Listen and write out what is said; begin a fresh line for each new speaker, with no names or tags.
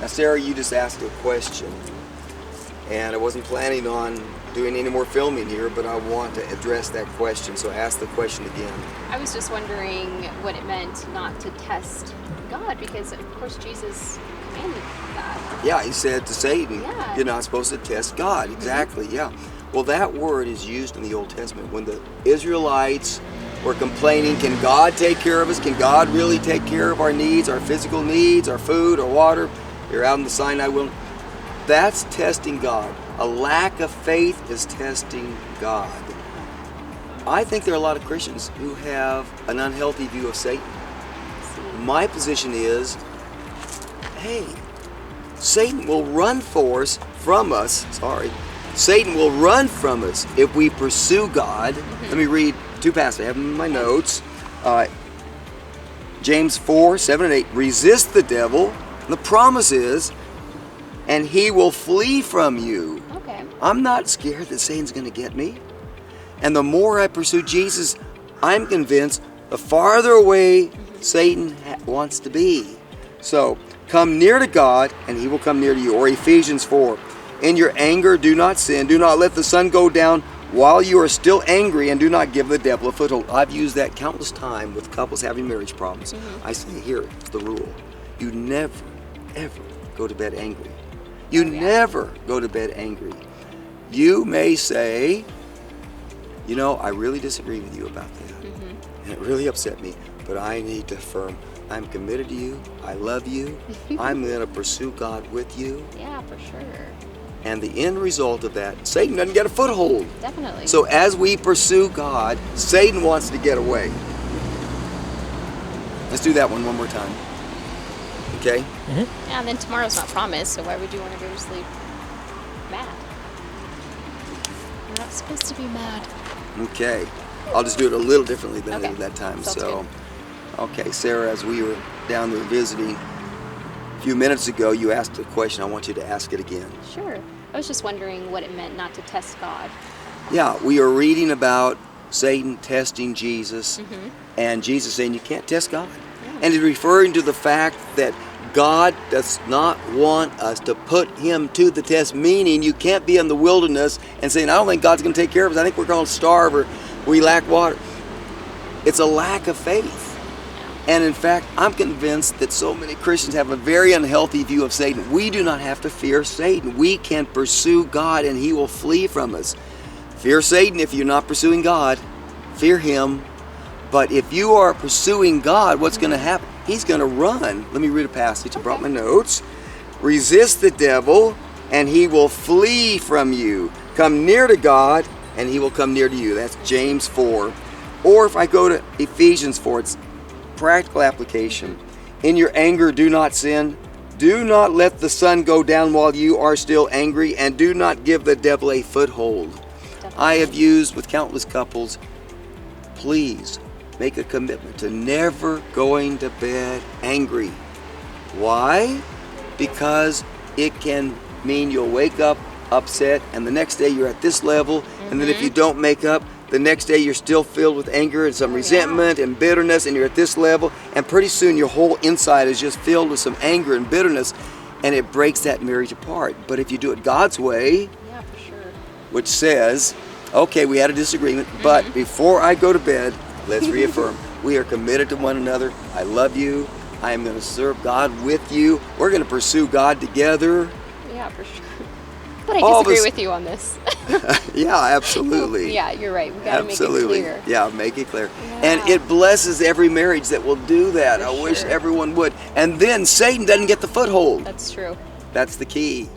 Now, Sarah, you just asked a question, and I wasn't planning on doing any more filming here, but I want to address that question, so ask the question again.
I was just wondering what it meant not to test God, because of course Jesus commanded that.
Yeah, he said to Satan,
Yeah.
you're not supposed to test God. Exactly, yeah. Well, that word is used in the Old Testament. When the Israelites were complaining, can God take care of us? Can God really take care of our needs, our physical needs, our food, our water? You're out in the Sinai wilderness. That's testing God. A lack of faith is testing God. I think there are a lot of Christians who have an unhealthy view of Satan. My position is, hey, Satan will run from us. Satan will run from us if we pursue God. Let me read two passages. I have them in my notes. James 4, 7 and 8. Resist the devil. The promise is, and he will flee from you.
Okay.
I'm not scared that Satan's going to get me. And the more I pursue Jesus, I'm convinced the farther away Satan wants to be. So, come near to God, and he will come near to you. Or Ephesians 4. In your anger, do not sin. Do not let the sun go down while you are still angry, and do not give the devil a foothold. I've used that countless time with couples having marriage problems. I say, here, it's the rule. You never, ever go to bed angry. You never go to bed angry. You may say, you know, I really disagree with you about that. And it really upset me, but I need to affirm, I'm committed to you. I love you. I'm going to pursue God with you.
Yeah, for sure.
And the end result of that, Satan doesn't get a foothold.
Definitely.
So as we pursue God, Satan wants to get away. Let's do that one more time. Okay?
Yeah, and then tomorrow's not promised, so why would you want to go to sleep mad? You're not supposed to be mad.
Okay. I'll just do it a little differently than I
Okay.
did that time.
Sounds
So,
good.
okay, Sarah, as we were down there visiting a few minutes ago, you asked a question. I want you to ask it again.
Sure. I was just wondering what it meant not to test God.
Yeah, we are reading about Satan testing Jesus, and Jesus saying you can't test God. And he's referring to the fact that God does not want us to put him to the test, meaning you can't be in the wilderness and saying, I don't think God's going to take care of us. I think we're going to starve or we lack water. It's a lack of faith. And in fact, I'm convinced that so many Christians have a very unhealthy view of Satan. We do not have to fear Satan. We can pursue God and he will flee from us. Fear Satan if you're not pursuing God. Fear him. But if you are pursuing God, what's going to happen? He's going to run. Let me read a passage. I brought my notes. Resist the devil, and he will flee from you. Come near to God, and he will come near to you. That's James 4. Or if I go to Ephesians 4, it's practical application. In your anger, do not sin. Do not let the sun go down while you are still angry, and do not give the devil a foothold. I have used with countless couples, please make a commitment to never going to bed angry. Why? Because it can mean you'll wake up upset and the next day you're at this level, and then if you don't make up, the next day you're still filled with anger and some resentment and bitterness, and you're at this level, and pretty soon your whole inside is just filled with some anger and bitterness, and it breaks that marriage apart. But if you do it God's way,
Yeah, for sure.
which says, okay, we had a disagreement, but before I go to bed, let's reaffirm, we are committed to one another. I love you. I am going to serve God with you. We're going to pursue God together.
Yeah, for sure. But I
All
disagree
this-
with you on this.
Yeah, absolutely.
Yeah, you're right. We gotta
Absolutely.
make it clear.
Yeah, make it clear.
Yeah.
And it blesses every marriage that will do that.
For
I wish
sure.
everyone would. And then Satan doesn't get the foothold.
That's true.
That's the key.